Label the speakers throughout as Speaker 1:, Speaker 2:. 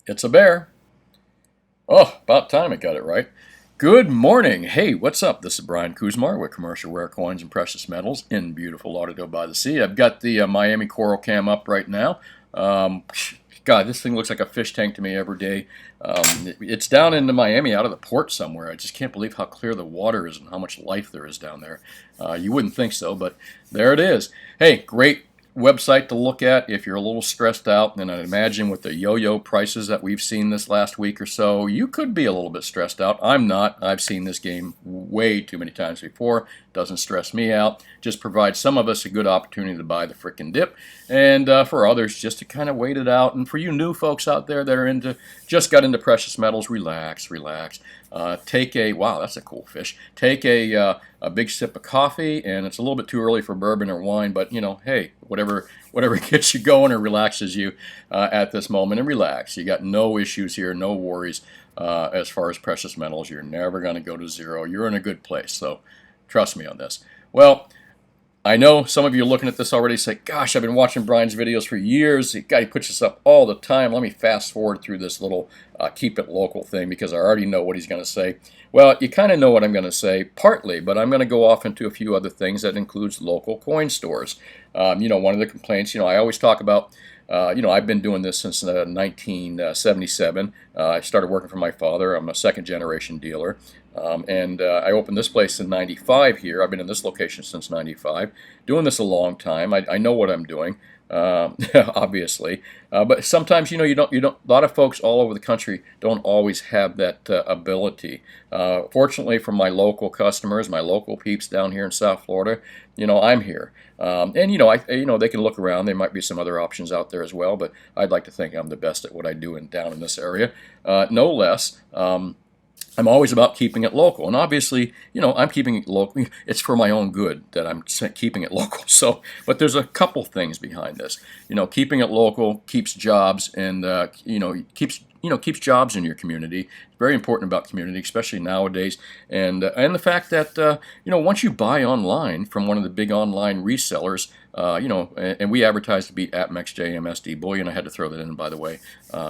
Speaker 1: It's a bear. Oh, about time I got it right. Good morning. Hey, what's up? This is Brian Kuzmar with Commercial Rare Coins and Precious Metals in beautiful Lauderdale by the Sea. I've got the Miami Coral Cam up right now. Um, God, this thing looks like a fish tank to me every day. It's down into Miami out of the port somewhere. I just can't believe how clear the water is and how much life there is down there. You wouldn't think so, but there it is. Hey, great website to look at if you're a little stressed out, and I imagine with the yo-yo prices that we've seen this last week or so, you could be a little bit stressed out. I'm not. I've seen this game way too many times before. Doesn't stress me out. Just provides some of us a good opportunity to buy the frickin' dip, and for others just to kind of wait it out. And for you new folks out there that are just got into precious metals, relax, relax. Take a, wow, that's a cool fish. Take a big sip of coffee, and it's a little bit too early for bourbon or wine, but hey, whatever gets you going or relaxes you at this moment, and relax. You got no issues here, no worries as far as precious metals. You're never going to go to zero. You're in a good place, so trust me on this. Well, I know some of you are looking at this already say, gosh, I've been watching Brian's videos for years. God, he puts this up all the time. Let me fast forward through this little keep it local thing because I already know what he's going to say. Well, you kind of know what I'm going to say, partly, but I'm going to go off into a few other things that includes local coin stores. One of the complaints, I always talk about, I've been doing this since 1977. I started working for my father. I'm a second generation dealer. And I opened this place in 95 here. I've been in this location since 95. Doing this a long time. I know what I'm doing, obviously. But sometimes, you don't, a lot of folks all over the country don't always have that ability. Fortunately for my local customers, my local peeps down here in South Florida, I'm here. And, they can look around. There might be some other options out there as well, but I'd like to think I'm the best at what I do down in this area. No less. I'm always about keeping it local, and obviously, I'm keeping it local. It's for my own good that I'm keeping it local. So, but there's a couple things behind this. Keeping it local keeps jobs, and keeps jobs in your community. It's very important about community, especially nowadays, and the fact that once you buy online from one of the big online resellers. And we advertise to beat APMEX, JMSD, Bullion. I had to throw that in, by the way.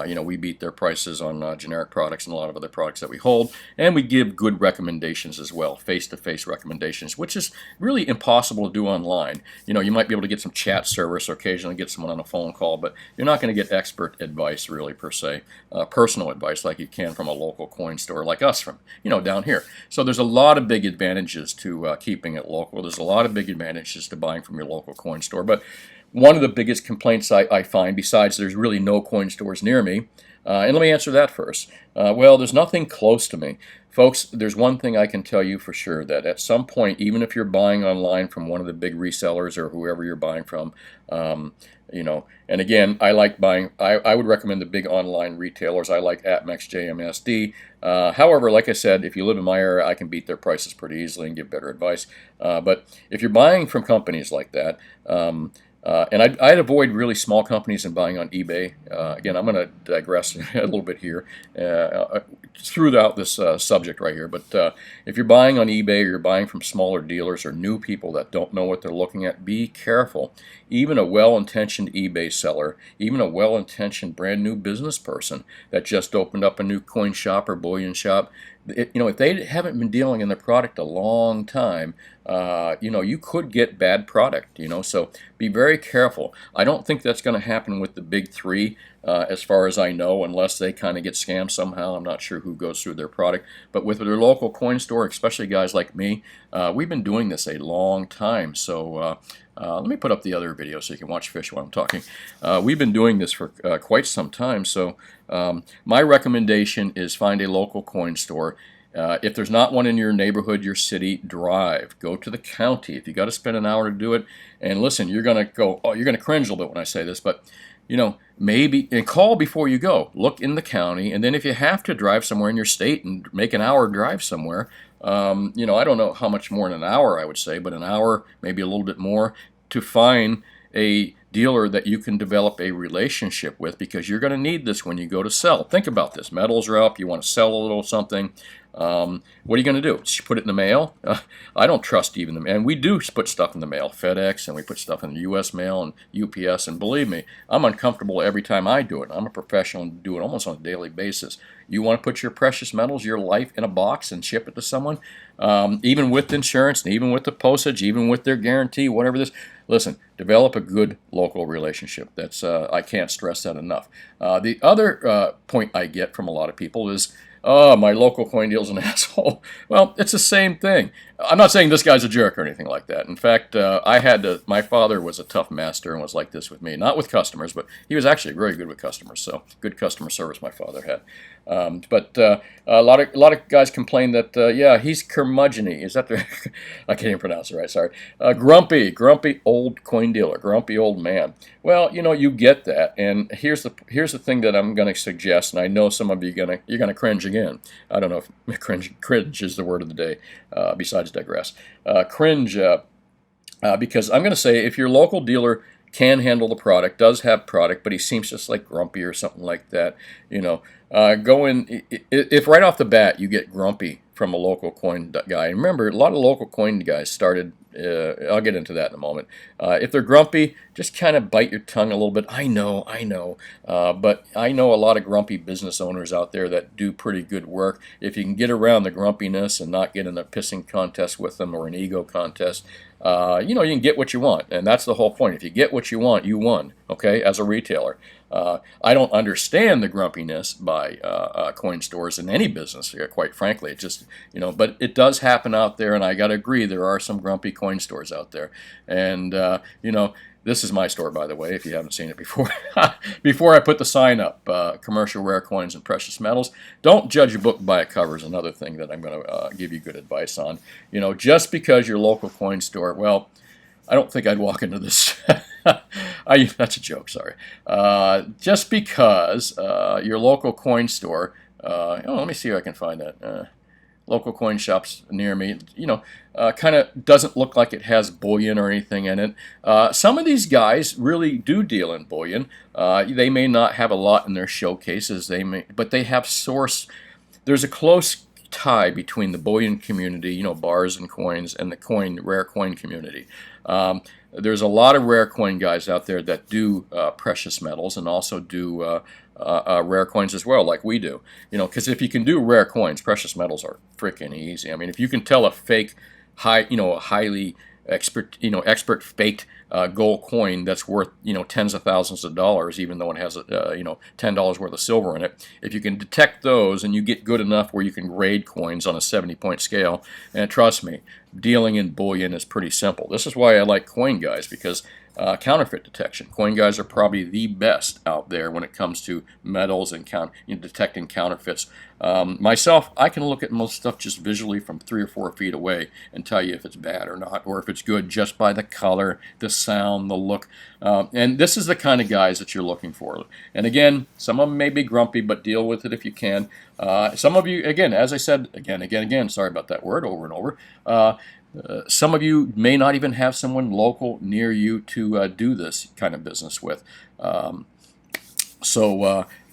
Speaker 1: We beat their prices on generic products and a lot of other products that we hold. And we give good recommendations as well, face-to-face recommendations, which is really impossible to do online. You might be able to get some chat service or occasionally get someone on a phone call, but you're not going to get expert advice, really, per se, personal advice like you can from a local coin store like us from, down here. So there's a lot of big advantages to keeping it local. There's a lot of big advantages to buying from your local coin store. But one of the biggest complaints I find, besides there's really no coin stores near me, and let me answer that first. Well, there's nothing close to me. Folks, there's one thing I can tell you for sure, that at some point, even if you're buying online from one of the big resellers or whoever you're buying from, and again, I like buying, I would recommend the big online retailers. I like APMEX, JMSD. However, like I said, if you live in my area, I can beat their prices pretty easily and give better advice. But if you're buying from companies like that, and I'd avoid really small companies and buying on eBay. Again, I'm going to digress a little bit here throughout this subject right here. But if you're buying on eBay or you're buying from smaller dealers or new people that don't know what they're looking at, be careful. Even a well-intentioned eBay seller, even a well-intentioned brand new business person that just opened up a new coin shop or bullion shop, if they haven't been dealing in the product a long time, you could get bad product, so be very careful. I don't think that's going to happen with the big three, as far as I know, unless they kind of get scammed somehow. I'm not sure who goes through their product, but with their local coin store, especially guys like me, we've been doing this a long time. So let me put up the other video so you can watch fish while I'm talking. We've been doing this for quite some time, so my recommendation is find a local coin store. If there's not one in your neighborhood, your city, drive. Go to the county. If you got to spend an hour to do it, and listen, you're going to go, oh, you're going to cringe a little bit when I say this, but maybe, and call before you go. Look in the county, and then if you have to drive somewhere in your state and make an hour drive somewhere, I don't know how much more than an hour I would say, but an hour, maybe a little bit more, to find a dealer that you can develop a relationship with, because you're going to need this when you go to sell. Think about this. Metals are up. You want to sell a little something. What are you going to do? Just put it in the mail? I don't trust even them. And we do put stuff in the mail, FedEx, and we put stuff in the U.S. mail and UPS. And believe me, I'm uncomfortable every time I do it. I'm a professional and do it almost on a daily basis. You want to put your precious metals, your life, in a box and ship it to someone, even with insurance, and even with the postage, even with their guarantee, whatever this. Listen, develop a good local relationship. That's I can't stress that enough. The other point I get from a lot of people is, oh, my local coin deal's an asshole. Well, it's the same thing. I'm not saying this guy's a jerk or anything like that. In fact, my father was a tough master and was like this with me. Not with customers, but he was actually very good with customers. So good customer service my father had. But a lot of guys complain that, yeah, he's curmudgeon-y. Is that the, I can't even pronounce it right, sorry. Grumpy old coin dealer, grumpy old man. Well, you know, you get that. And here's the thing that I'm going to suggest, and I know some of you you're going to cringe again. I don't know if cringe is the word of the day, besides digress. Cringe, because I'm going to say, if your local dealer can handle the product, does have product, but he seems just like grumpy or something like that, you know, go in. If right off the bat you get grumpy from a local coin guy, and remember, a lot of local coin guys started, I'll get into that in a moment. If they're grumpy, just kind of bite your tongue a little bit. I know, but I know a lot of grumpy business owners out there that do pretty good work. If you can get around the grumpiness and not get in a pissing contest with them or an ego contest, you know, you can get what you want, and that's the whole point. If you get what you want, you won, okay, as a retailer. I don't understand the grumpiness by coin stores in any business, quite frankly. It just, you know, but it does happen out there, and I got to agree, there are some grumpy coin stores out there. And, you know, this is my store, by the way, if you haven't seen it before. Before I put the sign up, commercial rare coins and precious metals. Don't judge a book by its cover is another thing that I'm going to give you good advice on. You know, just because your local coin store, well, I don't think I'd walk into this. That's a joke, sorry. Just because your local coin store, let me see if I can find that. Local coin shops near me, you know, kind of doesn't look like it has bullion or anything in it. Some of these guys really do deal in bullion. They may not have a lot in their showcases, but they have source. There's a close tie between the bullion community, you know, bars and coins, and the rare coin community. There's a lot of rare coin guys out there that do precious metals and also do rare coins as well, like we do. You know, because if you can do rare coins, precious metals are freaking easy. I mean, if you can tell a fake, highly expert faked gold coin that's worth, you know, tens of thousands of dollars, even though it has $10 worth of silver in it. If you can detect those and you get good enough where you can grade coins on a 70-point scale, and trust me, dealing in bullion is pretty simple. This is why I like coin guys, because counterfeit detection. Coin guys are probably the best out there when it comes to metals and detecting counterfeits. Myself, I can look at most stuff just visually from 3 or 4 feet away and tell you if it's bad or not, or if it's good just by the color, the sound, the look. And this is the kind of guys that you're looking for. And again, some of them may be grumpy, but deal with it if you can. Some of you, again, as I said, again, sorry about that word over and over. Some of you may not even have someone local near you to do this kind of business with.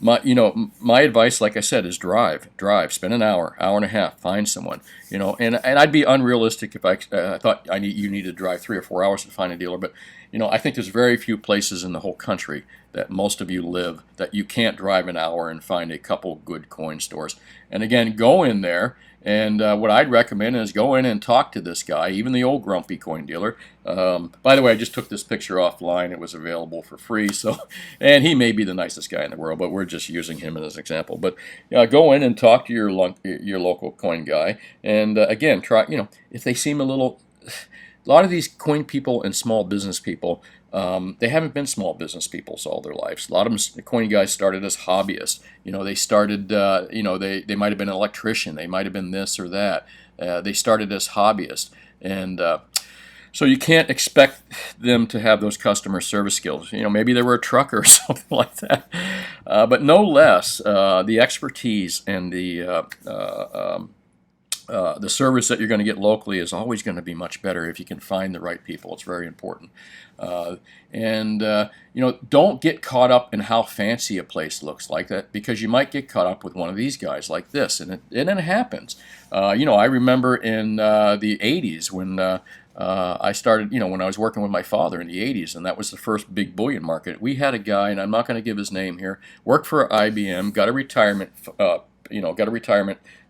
Speaker 1: My advice, like I said, is drive, spend an hour and a half, find someone, you know, and I'd be unrealistic if I thought you need to drive 3 or 4 hours to find a dealer, but you know, I think there's very few places in the whole country that most of you live that you can't drive an hour and find a couple good coin stores. And again, go in there. And what I'd recommend is go in and talk to this guy, even the old grumpy coin dealer. By the way, I just took this picture offline. It was available for free. And he may be the nicest guy in the world, but we're just using him as an example. But go in and talk to your local coin guy. And again, try, you know, if they seem a lot of these coin people and small business people, they haven't been small business people all their lives. A lot of them, the coin guys, started as hobbyists. You know, they started, they might have been an electrician. They might have been this or that. They started as hobbyists. And so you can't expect them to have those customer service skills. You know, maybe they were a trucker or something like that. But no less, the expertise and the the service that you're going to get locally is always going to be much better if you can find the right people. It's very important. Don't get caught up in how fancy a place looks like that, because you might get caught up with one of these guys like this, and it happens. I remember in the 80s when I started, when I was working with my father in the 80s, and that was the first big bullion market. We had a guy, and I'm not going to give his name here, worked for IBM, got a retirement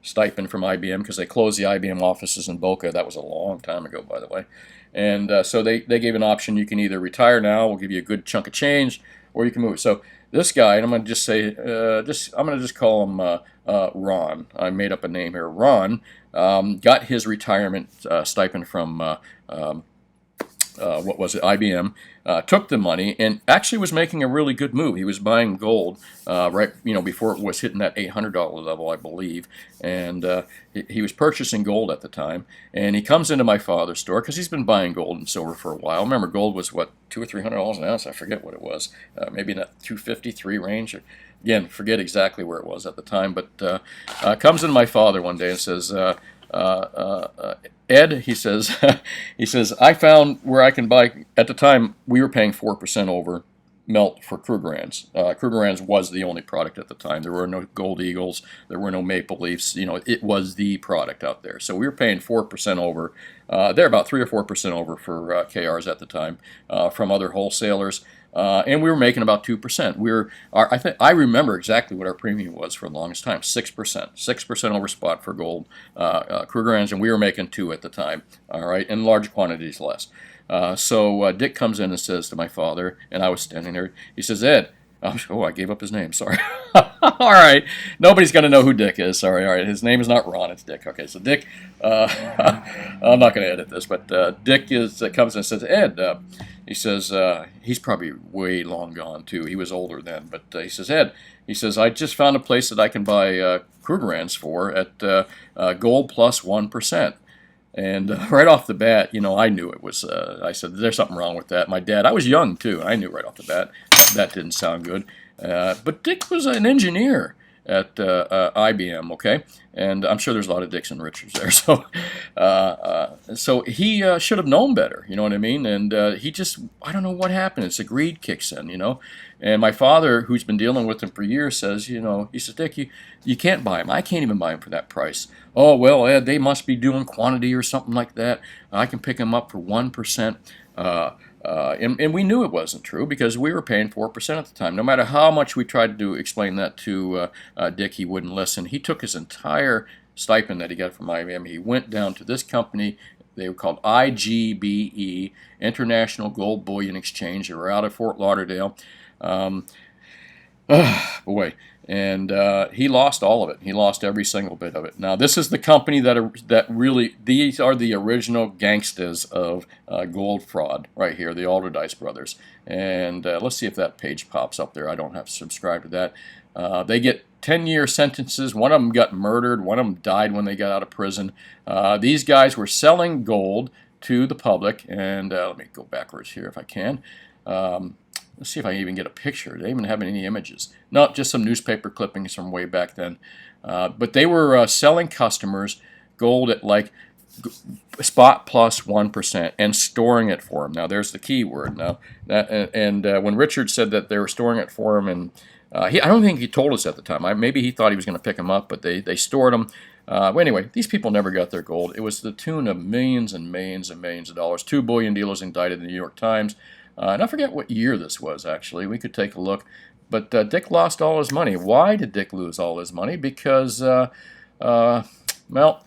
Speaker 1: stipend from IBM because they closed the IBM offices in Boca. That was a long time ago, by the way. And so they gave an option. You can either retire now, we'll give you a good chunk of change, or you can move. So this guy, and I'm going to just say, I'm going to just call him Ron. I made up a name here. Ron got his retirement stipend from IBM, took the money and actually was making a really good move. He was buying gold right, before it was hitting that $800 level, I believe, and he was purchasing gold at the time. And he comes into my father's store because he's been buying gold and silver for a while. Remember, gold was what, $200 or $300 an ounce? I forget what it was. Maybe in that 253 range. Again, forget exactly where it was at the time. But comes into my father one day and says, Ed, he says, I found where I can buy. At the time, we were paying 4% over melt for Krugerrands. Krugerrands was the only product at the time. There were no Gold Eagles. There were no Maple Leafs. It was the product out there. So we were paying 4% over. They're about 3 or 4% over for KRs at the time from other wholesalers. And we were making about 2%. I remember exactly what our premium was for the longest time, 6% over spot for gold, Krugerrands, and we were making 2 at the time. All right, in large quantities, less. So Dick comes in and says to my father, and I was standing there. He says, Ed. I gave up his name. Sorry. All right. Nobody's going to know who Dick is. Sorry. All right. His name is not Ron. It's Dick. Okay. So Dick, I'm not going to edit this, but Dick comes in and says, Ed, he says, he's probably way long gone too. He was older then, but he says, Ed, he says, I just found a place that I can buy Krugerrands for at gold plus 1%. And right off the bat, I knew it was, I said, there's something wrong with that. My dad, I was young too. I knew right off the bat that didn't sound good. But Dick was an engineer at IBM, okay? And I'm sure there's a lot of Dicks and Richards there. So he should have known better, you know what I mean? And he just, I don't know what happened. It's a greed kicks in, And my father, who's been dealing with him for years, says, he says, Dick, you can't buy him. I can't even buy him for that price. Oh, well, Ed, they must be doing quantity or something like that. I can pick him up for 1%. And we knew it wasn't true because we were paying 4% at the time. No matter how much we tried to explain that to Dick, he wouldn't listen. He took his entire stipend that he got from IBM. He went down to this company. They were called IGBE, International Gold Bullion Exchange. They were out of Fort Lauderdale. Boy. And he lost all of it. He lost every single bit of it. Now, this is the company that really, these are the original gangsters of gold fraud right here, the Alderdice brothers. And let's see if that page pops up there. I don't have to subscribe to that. They get 10-year sentences. One of them got murdered. One of them died when they got out of prison. These guys were selling gold to the public. And let me go backwards here if I can. Let's see if I can even get a picture. They even have any images. No, just some newspaper clippings from way back then. But they were selling customers gold at like spot plus 1% and storing it for them. Now, there's the key word. Now, when Richard said that they were storing it for him, and I don't think he told us at the time. Maybe he thought he was going to pick them up, but they stored them. Well, anyway, these people never got their gold. It was the tune of millions and millions and millions of dollars. 2 bullion dealers indicted in the New York Times. And I forget what year this was, actually. We could take a look. But Dick lost all his money. Why did Dick lose all his money? Because, well,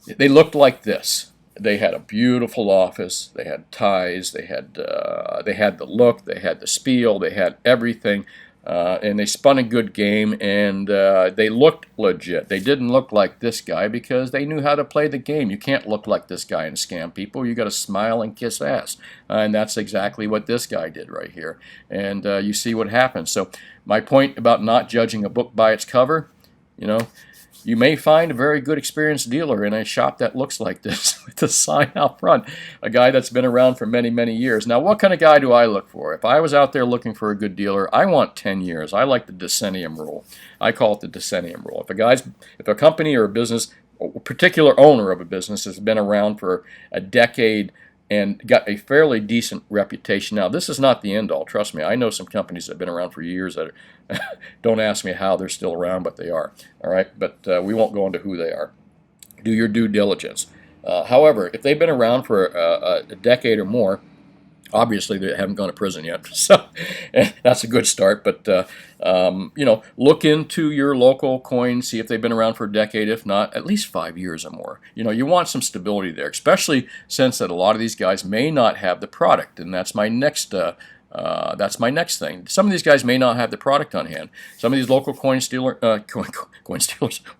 Speaker 1: they looked like this. They had a beautiful office. They had ties. They had the look. They had the spiel. They had everything. And they spun a good game, and they looked legit. They didn't look like this guy because they knew how to play the game. You can't look like this guy and scam people. You got to smile and kiss ass, and that's exactly what this guy did right here. And you see what happens. So my point about not judging a book by its cover, you may find a very good experienced dealer in a shop that looks like this with the sign out front, a guy that's been around for many, many years. Now, what kind of guy do I look for? If I was out there looking for a good dealer, I want 10 years. I like the decennium rule. I call it the decennium rule. If a company or a business particular owner of a business has been around for a decade and got a fairly decent reputation. Now, this is not the end all. Trust me, I know some companies that have been around for years that are, don't ask me how they're still around, but they are. All right, but we won't go into who they are. Do your due diligence. However, if they've been around for a decade or more, obviously they haven't gone to prison yet, so that's a good start. But look into your local coins, see if they've been around for a decade. If not, at least 5 years or more. You want some stability there, especially since that a lot of these guys may not have the product, and that's my next thing. Some of these guys may not have the product on hand. Some of these local coin stealers.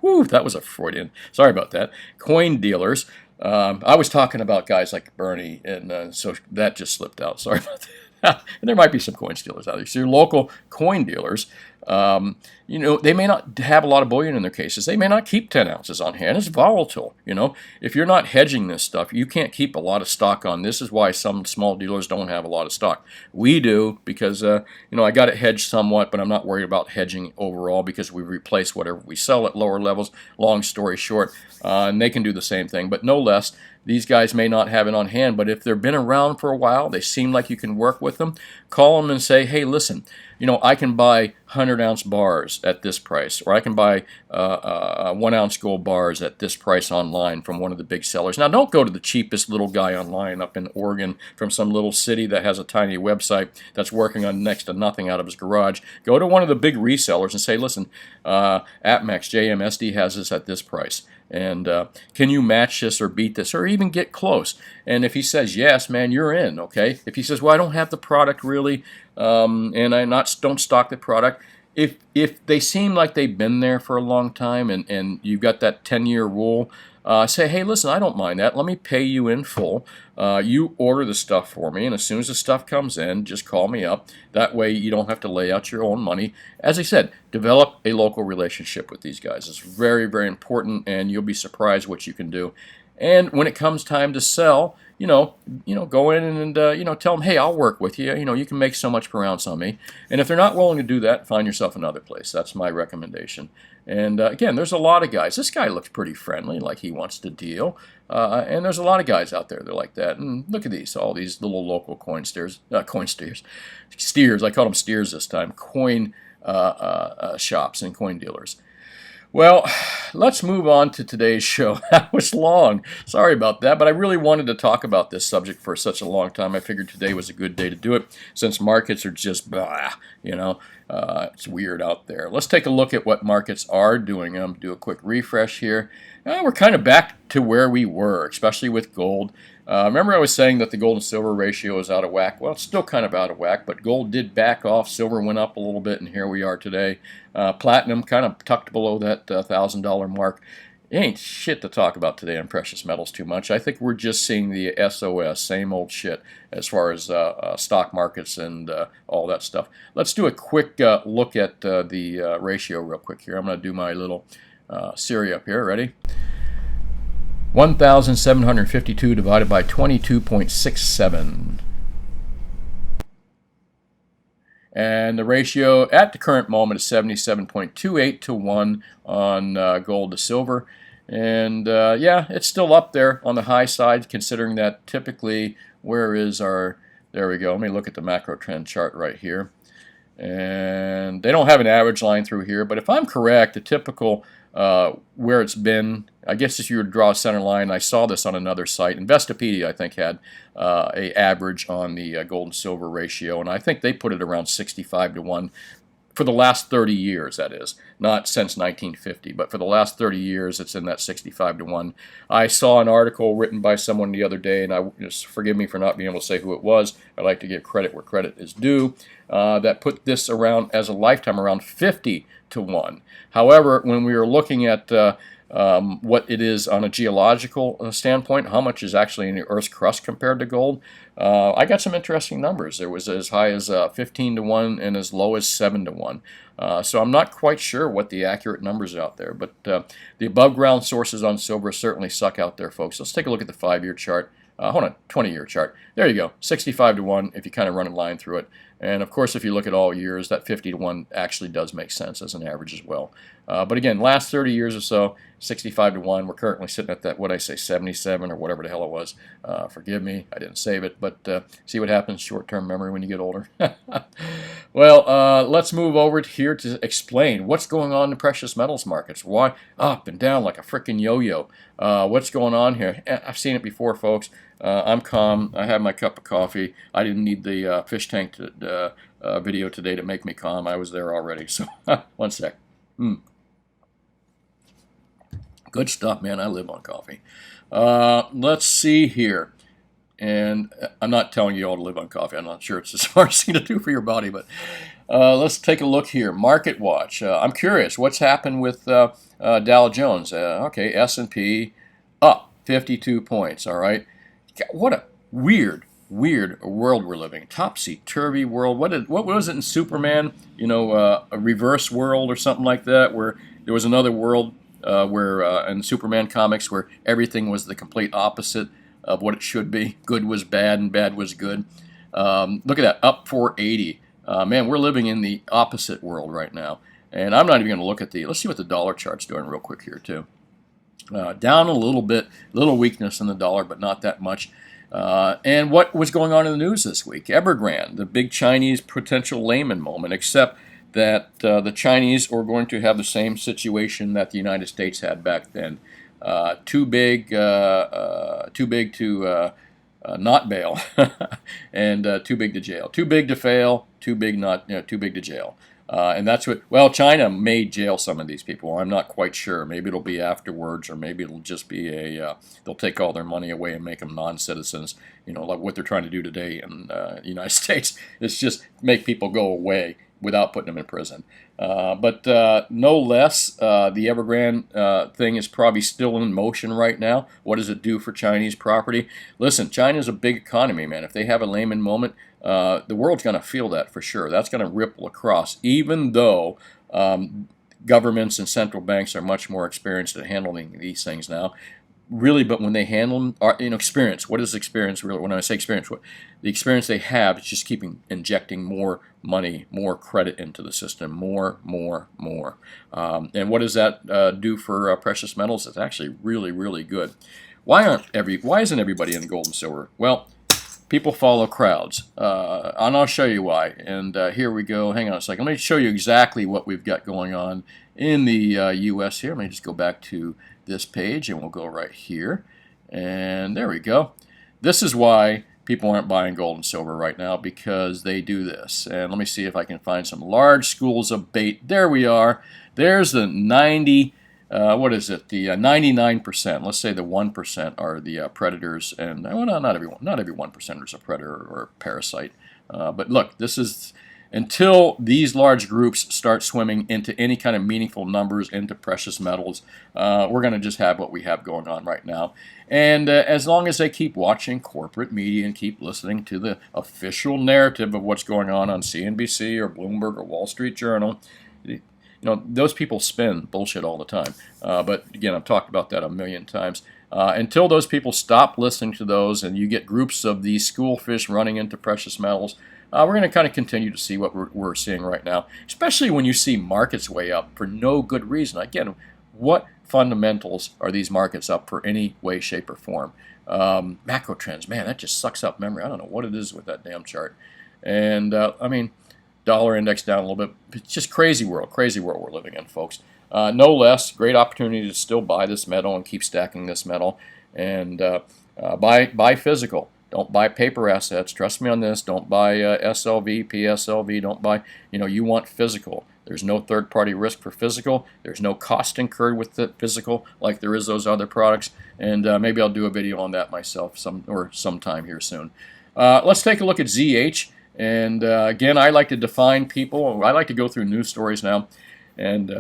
Speaker 1: Whoo, that was a Freudian. Sorry about that. Coin dealers. I was talking about guys like Bernie, and so that just slipped out. Sorry about that. And there might be some coin stealers out there. So your local coin dealers, they may not have a lot of bullion in their cases. They may not keep 10 ounces on hand. It's volatile. If you're not hedging this stuff, you can't keep a lot of stock on. This is why some small dealers don't have a lot of stock. We do because, I got it hedged somewhat, but I'm not worried about hedging overall because we replace whatever we sell at lower levels. Long story short, and they can do the same thing, but no less. These guys may not have it on hand, but if they've been around for a while, they seem like you can work with them, call them and say, hey, listen, I can buy 100-ounce bars at this price, or I can buy 1-ounce gold bars at this price online from one of the big sellers. Now, don't go to the cheapest little guy online up in Oregon from some little city that has a tiny website that's working on next to nothing out of his garage. Go to one of the big resellers and say, listen, AppMax, JMSD has this at this price. And can you match this or beat this or even get close? And if he says yes, man, you're in, okay? If he says, well, I don't have the product really, and I don't stock the product, if they seem like they've been there for a long time and you've got that 10-year rule, say, hey, listen, I don't mind that. Let me pay you in full. You order the stuff for me, and as soon as the stuff comes in, just call me up. That way you don't have to lay out your own money. As I said, develop a local relationship with these guys. It's very, very important, and you'll be surprised what you can do. And when it comes time to sell, go in and tell them, hey, I'll work with you. You can make so much per ounce on me. And if they're not willing to do that, find yourself another place. That's my recommendation. And again, there's a lot of guys. This guy looks pretty friendly, like he wants to deal. And there's a lot of guys out there that are like that. And look at these, all these little local steers. I called them steers this time. Coin shops and coin dealers. Well, let's move on to today's show. That was long. Sorry about that, but I really wanted to talk about this subject for such a long time. I figured today was a good day to do it since markets are just blah, it's weird out there. Let's take a look at what markets are doing. I'm going to do a quick refresh here. We're kind of back to where we were, especially with gold. Remember I was saying that the gold and silver ratio is out of whack? Well, it's still kind of out of whack, but gold did back off. Silver went up a little bit, and here we are today. Platinum kind of tucked below that $1,000 mark. It ain't shit to talk about today on precious metals too much. I think we're just seeing the SOS, same old shit, as far as stock markets and all that stuff. Let's do a quick look at the ratio real quick here. I'm going to do my little Siri up here. Ready? 1,752 divided by 22.67. And the ratio at the current moment is 77.28 to 1 on gold to silver. And yeah, it's still up there on the high side, considering that typically, where is our, there we go. Let me look at the macro trend chart right here. And they don't have an average line through here, but if I'm correct, the typical where it's been, I guess if you would draw a center line, I saw this on another site. Investopedia, I think, had a average on the gold and silver ratio, and I think they put it around 65 to 1 for the last 30 years, that is. Not since 1950, but for the last 30 years, it's in that 65 to 1. I saw an article written by someone the other day, and just forgive me for not being able to say who it was. I like to give credit where credit is due. That put this around, as a lifetime, around 50 to 1. However, when we were looking at what it is on a geological standpoint, how much is actually in the Earth's crust compared to gold, I got some interesting numbers. There was as high as 15 to 1 and as low as 7 to 1. So I'm not quite sure what the accurate numbers are out there, but the above ground sources on silver certainly suck out there, folks. Let's take a look at the 5-year chart. Hold on, 20-year chart. There you go, 65 to 1 if you kind of run a line through it. And of course, if you look at all years, that 50 to 1 actually does make sense as an average as well. But again, last 30 years or so, 65 to 1. We're currently sitting at that, what I say, 77 or whatever the hell it was. Forgive me, I didn't save it. But see what happens, short-term memory when you get older. Well, let's move over here to explain what's going on in the precious metals markets. Why up and down like a freaking yo-yo? What's going on here? I've seen it before, folks. I'm calm. I have my cup of coffee. I didn't need the fish tank video today to make me calm. I was there already. So one sec. Good stuff, man. I live on coffee. Let's see here. And I'm not telling you all to live on coffee. I'm not sure it's the smartest thing to do for your body, but let's take a look here. Market Watch. I'm curious. What's happened with Dow Jones? Okay, S&P up 52 points. All right. What a weird world we're living. Topsy-turvy world. What was it in Superman? You know, a reverse world or something like that, where there was another world where in Superman comics where everything was the complete opposite of what it should be. Good was bad and bad was good. Look at that, up 480. Man, we're living in the opposite world right now. And I'm not even going to look at let's see what the dollar chart's doing real quick here too. Down a little bit, little weakness in the dollar, but not that much. And what was going on in the news this week? Evergrand, the big Chinese potential Lehman moment, except that the Chinese are going to have the same situation that the United States had back then. Too big to not bail, and too big to jail. Too big to fail, too big to jail. And that's what, well, China may jail some of these people. I'm not quite sure. Maybe it'll be afterwards, or maybe it'll just be they'll take all their money away and make them non-citizens. You know, like what they're trying to do today in the United States. It's just make people go away without putting them in prison. But no less, the Evergrand thing is probably still in motion right now. What does it do for Chinese property? Listen, China's a big economy, man. If they have a Lehman moment, the world's going to feel that for sure. That's going to ripple across, even though governments and central banks are much more experienced at handling these things now. Really, but when they handle them, experience. What is experience really? When I say experience, the experience they have is just keeping injecting more money, more credit into the system, more. And what does that do for precious metals? It's actually really good. Why isn't everybody in gold and silver? Well, people follow crowds, and I'll show you why. And here we go. Hang on a second. Let me show you exactly what we've got going on in the U.S. here. Let me just go back to this page, and we'll go right here. And there we go. This is why people aren't buying gold and silver right now, because they do this. And let me see if I can find some large schools of bait. There we are. There's the 90. What is it? The 99%. Let's say the 1% are the predators, and well, not every 1% is a predator or a parasite. But look, this is until these large groups start swimming into any kind of meaningful numbers into precious metals. We're going to just have what we have going on right now. And as long as they keep watching corporate media and keep listening to the official narrative of what's going on CNBC or Bloomberg or Wall Street Journal, those people spin bullshit all the time. But again, I've talked about that a million times. Until those people stop listening to those and you get groups of these schoolfish running into precious metals, we're going to kind of continue to see what we're seeing right now, especially when you see markets way up for no good reason. Again, what fundamentals are these markets up for any way, shape, or form? Macro trends, man, that just sucks up memory. I don't know what it is with that damn chart. And, dollar index down a little bit. It's just crazy world we're living in, folks. No less, great opportunity to still buy this metal and keep stacking this metal. And buy physical. Don't buy paper assets. Trust me on this. Don't buy SLV, PSLV. Don't buy, you want physical. There's no third-party risk for physical. There's no cost incurred with the physical like there is those other products. And maybe I'll do a video on that myself sometime here soon. Let's take a look at ZH. And again, I like to define people. I like to go through news stories now. And,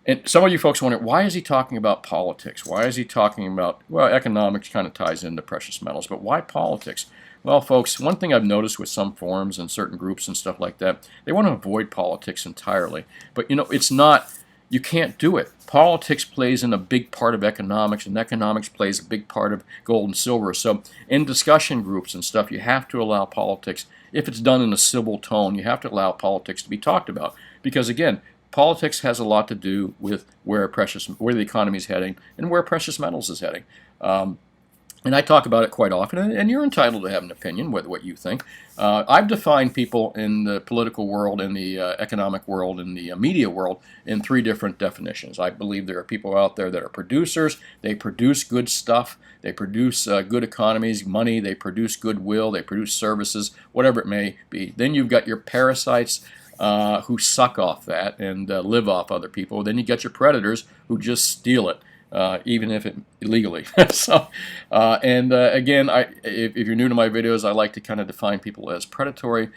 Speaker 1: and some of you folks wonder, why is he talking about politics? Why is he talking about, well, economics kind of ties into precious metals, but why politics? Well, folks, one thing I've noticed with some forums and certain groups and stuff like that, they want to avoid politics entirely. But, it's not You can't do it. Politics plays in a big part of economics, and economics plays a big part of gold and silver. So in discussion groups and stuff, you have to allow politics, if it's done in a civil tone, you have to allow politics to be talked about. Because again, politics has a lot to do with where the economy is heading and where precious metals is heading. And I talk about it quite often, and you're entitled to have an opinion, what you think. I've defined people in the political world, in the economic world, in the media world, in 3 different definitions. I believe there are people out there that are producers. They produce good stuff. They produce good economies, money. They produce goodwill. They produce services, whatever it may be. Then you've got your parasites, who suck off that and live off other people. Then you got your predators who just steal it. Even if it illegally. So, again, if you're new to my videos, I like to kind of define people as predatory,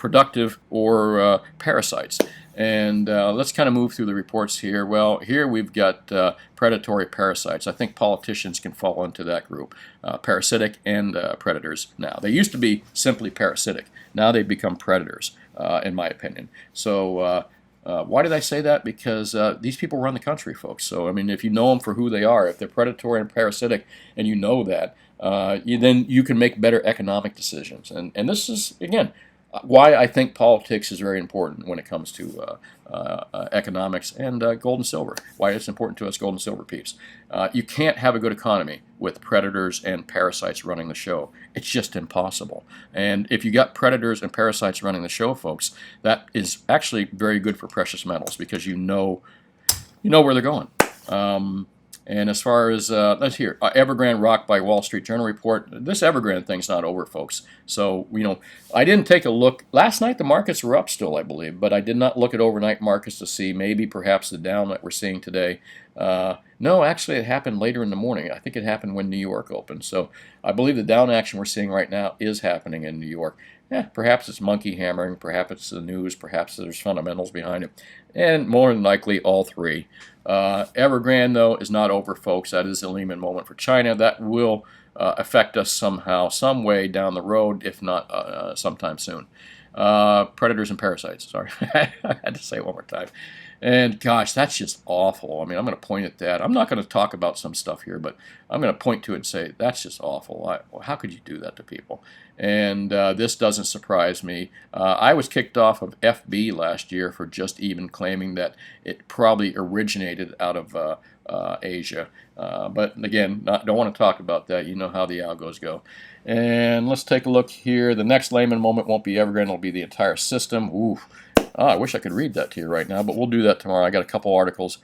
Speaker 1: productive, or parasites. And let's kind of move through the reports here. Well, here we've got predatory parasites. I think politicians can fall into that group, parasitic and predators now. They used to be simply parasitic. Now they've become predators, in my opinion. So, why did I say that? Because these people run the country, folks. So, I mean, if you know them for who they are, if they're predatory and parasitic, and you know that, then you can make better economic decisions. And this is, again, why I think politics is very important when it comes to economics and gold and silver. Why it's important to us gold and silver peeps. You can't have a good economy with predators and parasites running the show. It's just impossible. And if you got predators and parasites running the show, folks, that is actually very good for precious metals because you know where they're going. And as far as, let's hear, Evergrand rocked by Wall Street Journal report. This Evergrand thing's not over, folks. So, I didn't take a look. Last night the markets were up still, I believe, but I did not look at overnight markets to see maybe perhaps the down that we're seeing today. No, actually it happened later in the morning. I think it happened when New York opened. So I believe the down action we're seeing right now is happening in New York. Perhaps it's monkey hammering, perhaps it's the news, perhaps there's fundamentals behind it, and more than likely all 3. Evergrand, though, is not over, folks. That is a Lehman moment for China. That will affect us somehow, some way down the road, if not sometime soon. Predators and parasites, sorry. I had to say it one more time. And gosh, that's just awful. I mean, I'm going to point at that. I'm not going to talk about some stuff here, but I'm going to point to it and say, that's just awful. How could you do that to people? And this doesn't surprise me. I was kicked off of FB last year for just even claiming that it probably originated out of Asia. But again, don't want to talk about that. You know how the algos go. And let's take a look here. The next Lehman moment won't be Evergrand. It'll be the entire system. Ooh. I wish I could read that to you right now, but we'll do that tomorrow. I got a couple articles.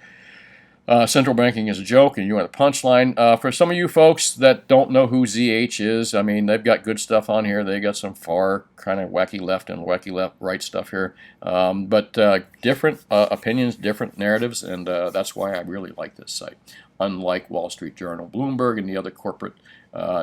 Speaker 1: Central banking is a joke, and you want a punchline. For some of you folks that don't know who ZH is, I mean, they've got good stuff on here. They got some far kind of wacky left and wacky right stuff here. But different opinions, different narratives, and that's why I really like this site. Unlike Wall Street Journal, Bloomberg, and the other corporate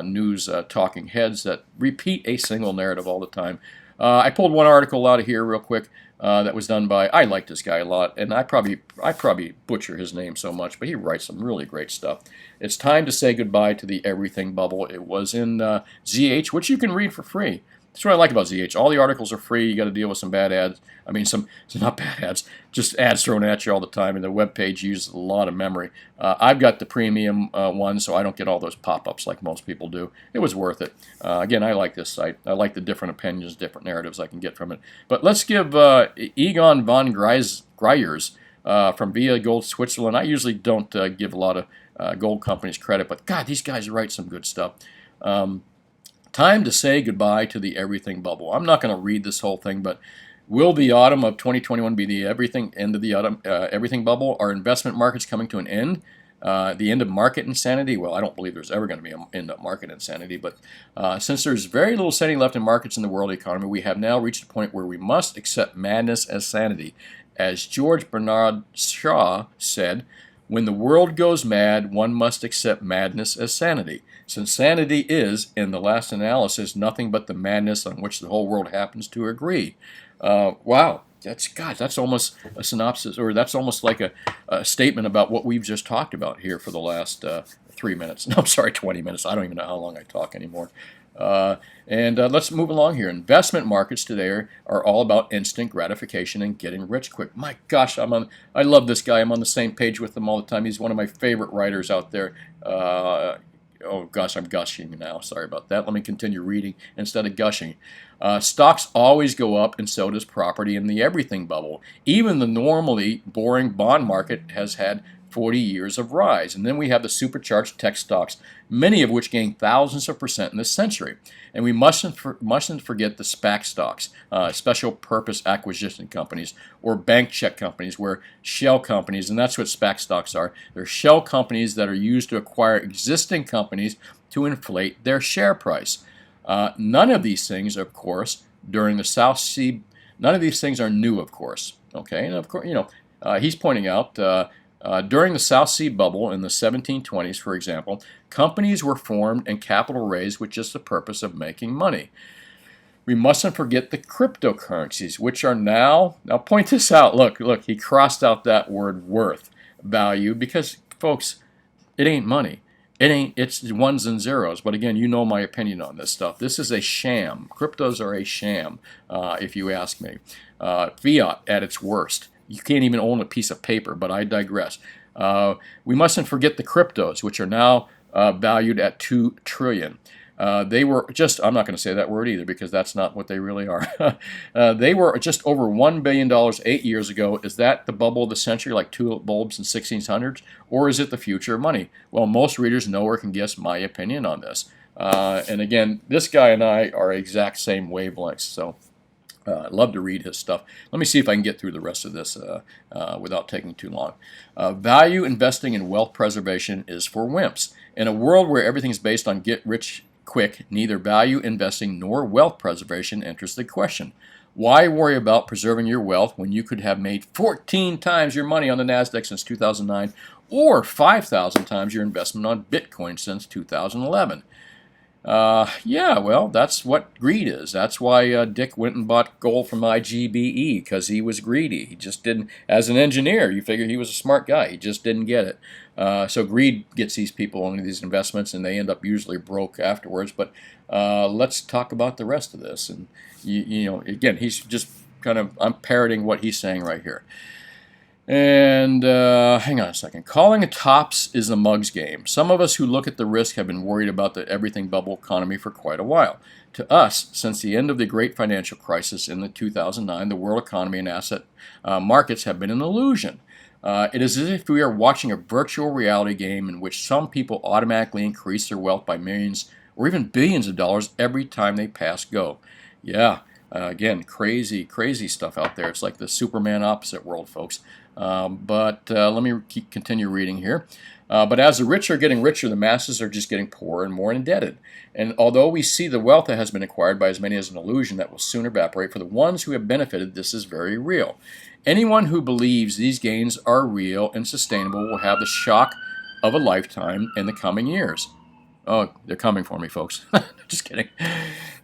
Speaker 1: news talking heads that repeat a single narrative all the time. I pulled one article out of here real quick that was done by, I like this guy a lot, and I probably butcher his name so much, but he writes some really great stuff. It's time to say goodbye to the everything bubble. It was in ZH, which you can read for free. That's what I like about ZH. All the articles are free. You got to deal with some bad ads. I mean, some not bad ads, just ads thrown at you all the time. And the web page uses a lot of memory. I've got the premium one, so I don't get all those pop-ups like most people do. It was worth it. Again, I like this site. I like the different opinions, different narratives I can get from it. But let's give Egon von Greyers from Via Gold Switzerland. I usually don't give a lot of gold companies credit, but God, these guys write some good stuff. Time to say goodbye to the everything bubble. I'm not going to read this whole thing, but will the autumn of 2021 be the end of the autumn everything bubble? Are investment markets coming to an end? The end of market insanity? Well, I don't believe there's ever going to be an end of market insanity, but since there's very little sanity left in markets in the world economy, we have now reached a point where we must accept madness as sanity. As George Bernard Shaw said, when the world goes mad, one must accept madness as sanity. Since sanity is, in the last analysis, nothing but the madness on which the whole world happens to agree. Wow, that's almost a synopsis, or that's almost like a statement about what we've just talked about here for the last 3 minutes. No, I'm sorry, 20 minutes. I don't even know how long I talk anymore. And let's move along here. Investment markets today are all about instant gratification and getting rich quick. My gosh, I love this guy. I'm on the same page with him all the time. He's one of my favorite writers out there. Oh gosh, I'm gushing now. Sorry about that. Let me continue reading instead of gushing. Stocks always go up, and so does property in the everything bubble. Even the normally boring bond market has had 40 years of rise. And then we have the supercharged tech stocks, many of which gained thousands of percent in this century. And we mustn't forget the SPAC stocks, special purpose acquisition companies, or bank check companies, where shell companies, and that's what SPAC stocks are. They're shell companies that are used to acquire existing companies to inflate their share price. None of these things, of course, during the South Sea, none of these things are new, of course. Okay, and of course, he's pointing out during the South Sea bubble in the 1720s, for example, companies were formed and capital raised with just the purpose of making money. We mustn't forget the cryptocurrencies, which are now point this out. Look, he crossed out that word worth value because, folks, it ain't money. It's ones and zeros. But again, you know my opinion on this stuff. This is a sham. Cryptos are a sham, if you ask me. Fiat at its worst. You can't even own a piece of paper, but I digress. We mustn't forget the cryptos, which are now valued at $2 trillion. They were just, I'm not going to say that word either because that's not what they really are. They were just over $1 billion 8 years ago. Is that the bubble of the century, like tulip bulbs in 1600s? Or is it the future of money? Well, most readers know or can guess my opinion on this. And again, this guy and I are exact same wavelengths. So I'd love to read his stuff. Let me see if I can get through the rest of this without taking too long. Value investing and wealth preservation is for wimps. In a world where everything's based on get rich quick, neither value investing nor wealth preservation enters the question. Why worry about preserving your wealth when you could have made 14 times your money on the NASDAQ since 2009 or 5,000 times your investment on Bitcoin since 2011? Yeah, well, that's what greed is. That's why Dick went and bought gold from IGBE, because he was greedy. He just didn't, as an engineer, you figure he was a smart guy. He just didn't get it. So greed gets these people into these investments, and they end up usually broke afterwards. But let's talk about the rest of this. And, again, he's just kind of, I'm parroting what he's saying right here. And hang on a second. Calling a tops is a mug's game. Some of us who look at the risk have been worried about the everything bubble economy for quite a while. To us, since the end of the great financial crisis in the 2009, the world economy and asset markets have been an illusion. It is as if we are watching a virtual reality game in which some people automatically increase their wealth by millions or even billions of dollars every time they pass go. Yeah, again, crazy stuff out there. It's like the Superman opposite world, folks. But let me continue reading here. But as the rich are getting richer, the masses are just getting poorer and more indebted. And although we see the wealth that has been acquired by as many as an illusion that will soon evaporate, for the ones who have benefited, this is very real. Anyone who believes these gains are real and sustainable will have the shock of a lifetime in the coming years. Oh, they're coming for me, folks. Just kidding.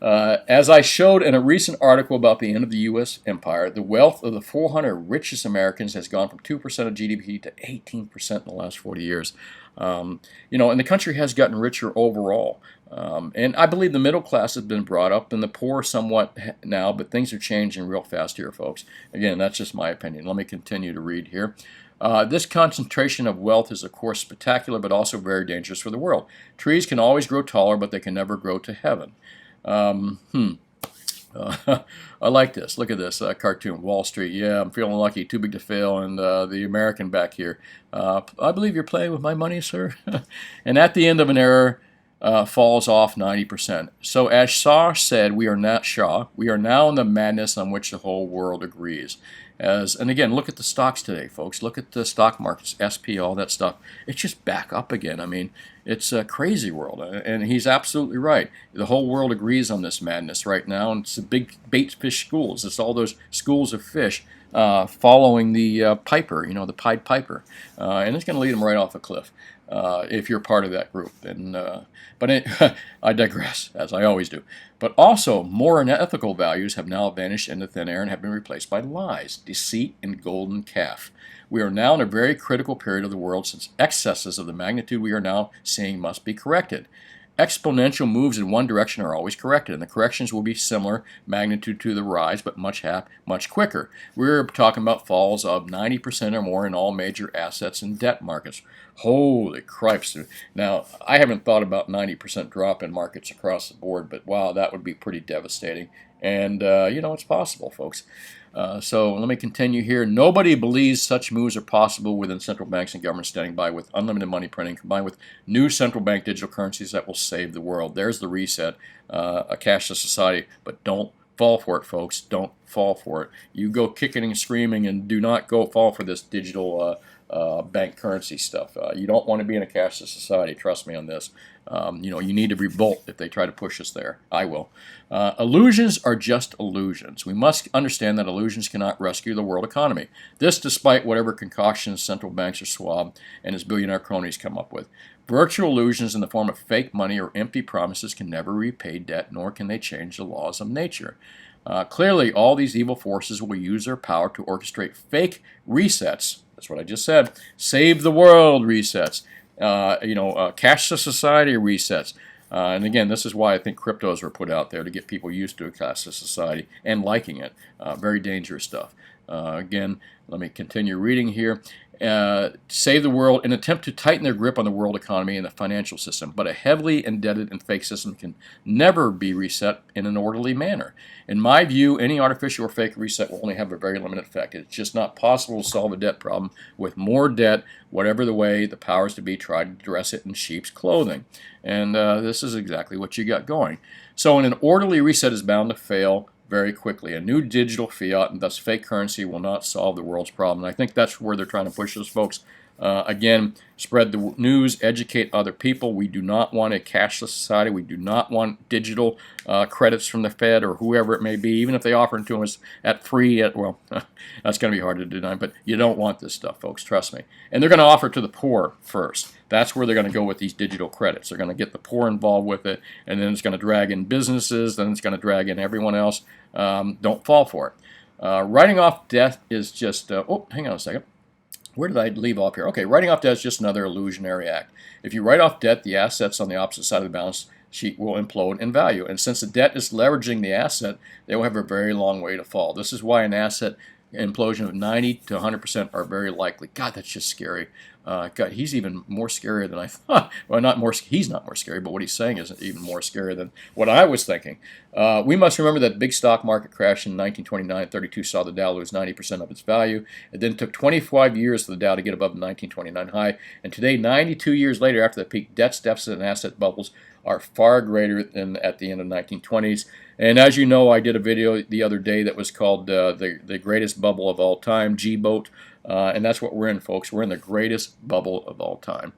Speaker 1: As I showed in a recent article about the end of the U.S. empire, the wealth of the 400 richest Americans has gone from 2% of GDP to 18% in the last 40 years. And the country has gotten richer overall. And I believe the middle class has been brought up and the poor somewhat now, but things are changing real fast here, folks. Again, that's just my opinion. Let me continue to read here. This concentration of wealth is, of course, spectacular, but also very dangerous for the world. Trees can always grow taller, but they can never grow to heaven. I like this. Look at this cartoon, Wall Street. Yeah, I'm feeling lucky, too big to fail, and the American back here. I believe you're playing with my money, sir. And at the end of an era, falls off 90%. So as Shah said, we are now in the madness on which the whole world agrees. And again, look at the stocks today, folks. Look at the stock markets, SP, all that stuff. It's just back up again. I mean, it's a crazy world, and he's absolutely right. The whole world agrees on this madness right now, and it's the big bait fish schools. It's all those schools of fish following the piper, the Pied Piper, and it's going to lead them right off a cliff. If you're part of that group. I digress, as I always do. But also, moral and ethical values have now vanished into thin air and have been replaced by lies, deceit, and golden calf. We are now in a very critical period of the world since excesses of the magnitude we are now seeing must be corrected. exponential moves in one direction are always corrected, and the corrections will be similar magnitude to the rise, but much quicker. We're talking about falls of 90% or more in all major assets and debt markets. Holy cripes. Now, I haven't thought about 90% drop in markets across the board, but wow, that would be pretty devastating. And, it's possible, folks. So let me continue here. Nobody believes such moves are possible within central banks and governments standing by with unlimited money printing combined with new central bank digital currencies that will save the world. There's the reset, a cashless society, but don't fall for it, folks. Don't fall for it. You go kicking and screaming and do not go fall for this digital bank currency stuff. You don't want to be in a cashless society. Trust me on this. You need to revolt if they try to push us there. I will. Illusions are just illusions. We must understand that illusions cannot rescue the world economy. This despite whatever concoctions central banks or Schwab and his billionaire cronies come up with. Virtual illusions in the form of fake money or empty promises can never repay debt, nor can they change the laws of nature. Clearly, all these evil forces will use their power to orchestrate fake resets. That's what I just said. Save the world resets. Cashless society resets. And again, this is why I think cryptos were put out there to get people used to a cashless society and liking it. Very dangerous stuff. Again, let me continue reading here. Save the world, an attempt to tighten their grip on the world economy and the financial system. But a heavily indebted and fake system can never be reset in an orderly manner. In my view, any artificial or fake reset will only have a very limited effect. It's just not possible to solve a debt problem with more debt, whatever the way the powers to be try to dress it in sheep's clothing. And this is exactly what you got going. So an orderly reset is bound to fail very quickly. A new digital fiat and thus fake currency will not solve the world's problem. And I think that's where they're trying to push us, folks. Again, spread the news, educate other people. We do not want a cashless society. We do not want digital credits from the Fed or whoever it may be, even if they offer it to us at free. That's going to be hard to deny, but you don't want this stuff, folks. Trust me. And they're going to offer it to the poor first. That's where they're going to go with these digital credits. They're going to get the poor involved with it, and then it's going to drag in businesses, then it's going to drag in everyone else. Don't fall for it. Writing off debt is just, hang on a second. Where did I leave off here? Okay, writing off debt is just another illusionary act. If you write off debt, the assets on the opposite side of the balance sheet will implode in value. And since the debt is leveraging the asset, they will have a very long way to fall. This is why an asset implosion of 90 to 100% are very likely. God, that's just scary. God, he's even more scarier than I thought. Well, he's not more scary, but what he's saying is even more scary than what I was thinking. We must remember that the big stock market crash in 1929, 32 saw the Dow lose 90% of its value. It then took 25 years for the Dow to get above the 1929 high. And today, 92 years later, after the peak, debts, deficit, and asset bubbles are far greater than at the end of the 1920s. And as you know, I did a video the other day that was called the greatest bubble of all time, G-Boat. And that's what we're in, folks. We're in the greatest bubble of all time.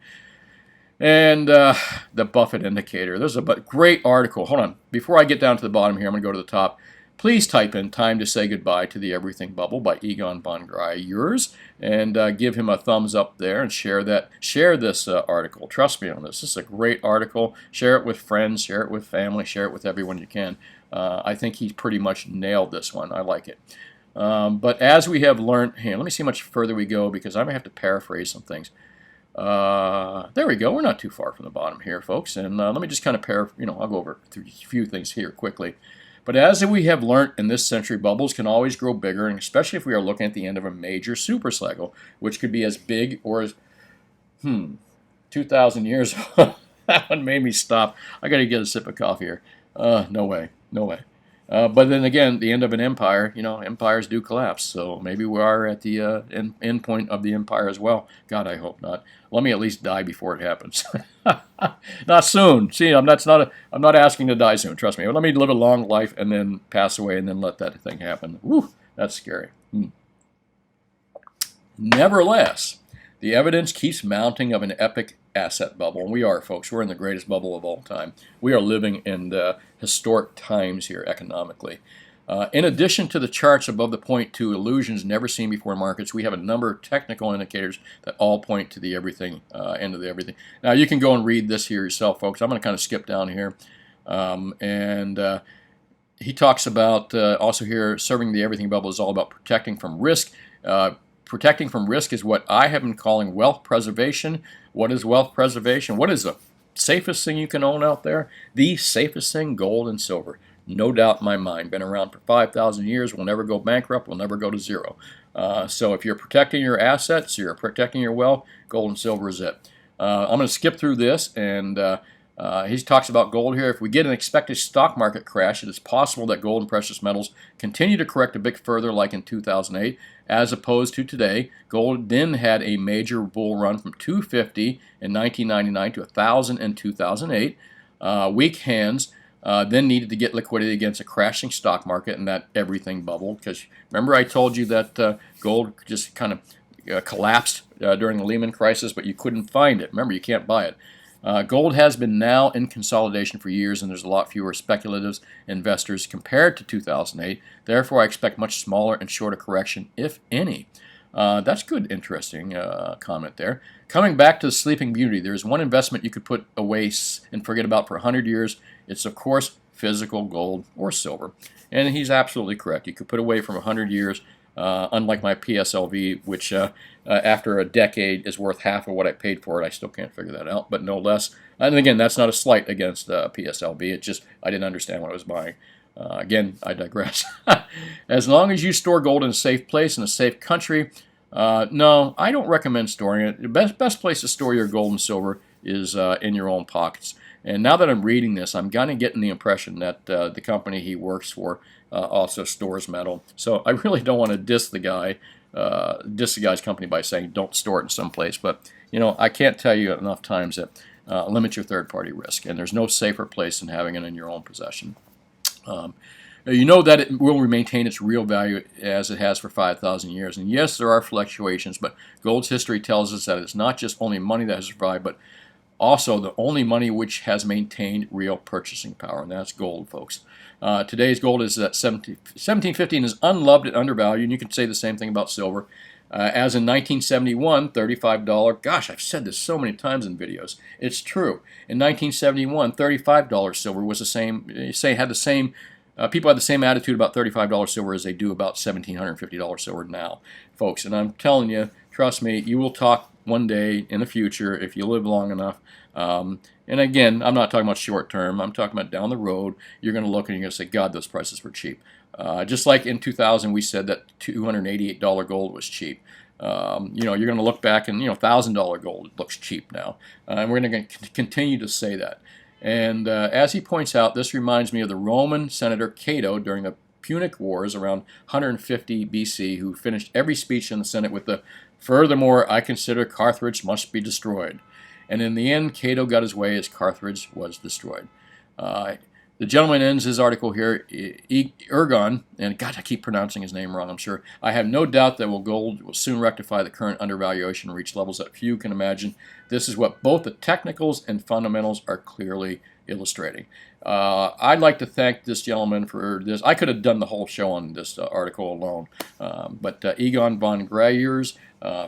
Speaker 1: And the Buffett indicator. There's a great article. Hold on. Before I get down to the bottom here, I'm going to go to the top. Please type in "Time to Say Goodbye to the Everything Bubble" by Egon von Grey, and give him a thumbs up there and share this article. Trust me on this. This is a great article. Share it with friends, share it with family, share it with everyone you can. I think he pretty much nailed this one. I like it. But as we have learned, here, let me see how much further we go because I may have to paraphrase some things. There we go. We're not too far from the bottom here, folks. And let me just kind of I'll go over a few things here quickly. But as we have learned in this century, bubbles can always grow bigger, and especially if we are looking at the end of a major super cycle, which could be as big or as 2,000 years. That one made me stop. I got to get a sip of coffee here. No way. But then again, the end of an empire, empires do collapse. So maybe we are at the end point of the empire as well. God, I hope not. Let me at least die before it happens. Not soon. See, I'm not asking to die soon. Trust me. Let me live a long life and then pass away and then let that thing happen. Woo, that's scary. Nevertheless, the evidence keeps mounting of an epic asset bubble. And we are, folks. We're in the greatest bubble of all time. We are living in historic times here economically. In addition to the charts above the point to illusions never seen before in markets, we have a number of technical indicators that all point to the everything, end of the everything. Now, you can go and read this here yourself, folks. I'm going to kind of skip down here. He talks about also here, serving the everything bubble is all about protecting from risk. Protecting from risk is what I have been calling wealth preservation. What is wealth preservation? What is a safest thing you can own out there, the safest thing, gold and silver. No doubt in my mind. Been around for 5,000 years, will never go bankrupt, will never go to zero. So if you're protecting your assets, you're protecting your wealth, gold and silver is it. I'm going to skip through this, and he talks about gold here. If we get an expected stock market crash, it is possible that gold and precious metals continue to correct a bit further like in 2008, as opposed to today. Gold then had a major bull run from 250 in 1999 to 1,000 in 2008. Weak hands then needed to get liquidity against a crashing stock market, and that everything bubbled. Because remember I told you that gold just kind of collapsed during the Lehman crisis, but you couldn't find it. Remember, you can't buy it. Gold has been now in consolidation for years, and there's a lot fewer speculative investors compared to 2008. Therefore, I expect much smaller and shorter correction, if any. That's good, interesting comment there. Coming back to the Sleeping Beauty, there's one investment you could put away and forget about for 100 years. It's, of course, physical gold or silver. And he's absolutely correct. You could put away from 100 years, unlike my PSLV, which after a decade is worth half of what I paid for it. I still can't figure that out, but no less. And again, that's not a slight against PSLV. It's just I didn't understand what I was buying. Again, I digress. As long as you store gold in a safe place in a safe country, no, I don't recommend storing it. The best place to store your gold and silver is in your own pockets. And now that I'm reading this, I'm kind of getting the impression that the company he works for also stores metal. So I really don't want to diss the guy's company by saying don't store it in some place. But you know, I can't tell you enough times that limit your third-party risk, and there's no safer place than having it in your own possession. You know that it will maintain its real value as it has for 5,000 years. And yes, there are fluctuations, but gold's history tells us that it's not just only money that has survived, but also the only money which has maintained real purchasing power, and that's gold, folks. Today's gold is at 1750 and is unloved and undervalued, and you can say the same thing about silver. As in 1971, $35. Gosh, I've said this so many times in videos. It's true. In 1971, $35 silver was the same. Had the same. People had the same attitude about $35 silver as they do about $1,750 silver now, folks. And I'm telling you, trust me, you will talk one day in the future if you live long enough. And again, I'm not talking about short term. I'm talking about down the road. You're going to look and you're going to say, God, those prices were cheap. Just like in 2000, we said that $288 gold was cheap. You know, you're going to look back and, $1,000 gold looks cheap now. And we're going to continue to say that. And as he points out, this reminds me of the Roman Senator Cato during the Punic Wars around 150 BC, who finished every speech in the Senate with the, "Furthermore, I consider Carthage must be destroyed." And in the end, Cato got his way as Carthage was destroyed. The gentleman ends his article here, Ergon, and God, I keep pronouncing his name wrong, I'm sure. "I have no doubt that gold will soon rectify the current undervaluation and reach levels that few can imagine. This is what both the technicals and fundamentals are clearly illustrating." I'd like to thank this gentleman for this. I could have done the whole show on this article alone, but Egon von Greyers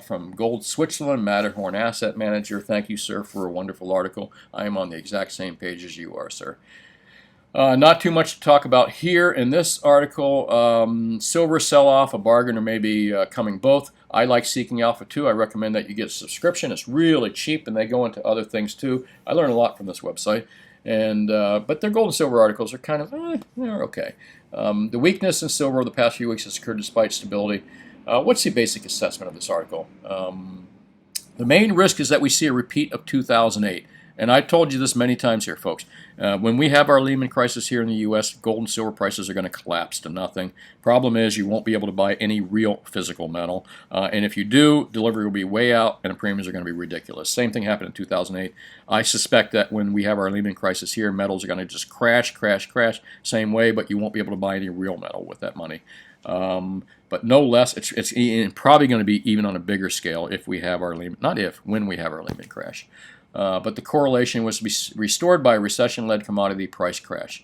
Speaker 1: from Gold Switzerland, Matterhorn Asset Manager, thank you, sir, for a wonderful article. I am on the exact same page as you are, sir. Not too much to talk about here in this article. Silver sell-off, a bargain, or maybe coming both. I like Seeking Alpha too. I recommend that you get a subscription. It's really cheap, and they go into other things too. I learn a lot from this website. And but their gold and silver articles are kind of they're okay. The weakness in silver over the past few weeks has occurred despite stability. What's the basic assessment of this article? The main risk is that we see a repeat of 2008. And I told you this many times here, folks. When we have our Lehman crisis here in the U.S., gold and silver prices are going to collapse to nothing. Problem is, you won't be able to buy any real physical metal. And if you do, delivery will be way out, and the premiums are going to be ridiculous. Same thing happened in 2008. I suspect that when we have our Lehman crisis here, metals are going to just crash, same way, but you won't be able to buy any real metal with that money. But no less, it's probably going to be even on a bigger scale if we have our Lehman, not if, when we have our Lehman crash. But the correlation was to be restored by a recession-led commodity price crash.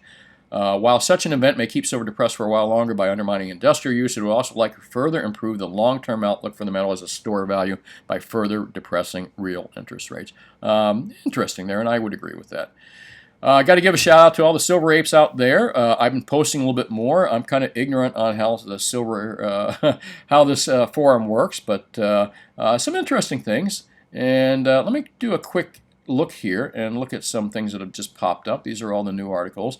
Speaker 1: While such an event may keep silver depressed for a while longer by undermining industrial use, it will also likely further improve the long-term outlook for the metal as a store of value by further depressing real interest rates. Interesting there, and I would agree with that. I got to give a shout out to all the silver apes out there. I've been posting a little bit more. I'm kind of ignorant on how the silver, how this forum works, but some interesting things. And let me do a quick look here and look at some things that have just popped up. These are all the new articles.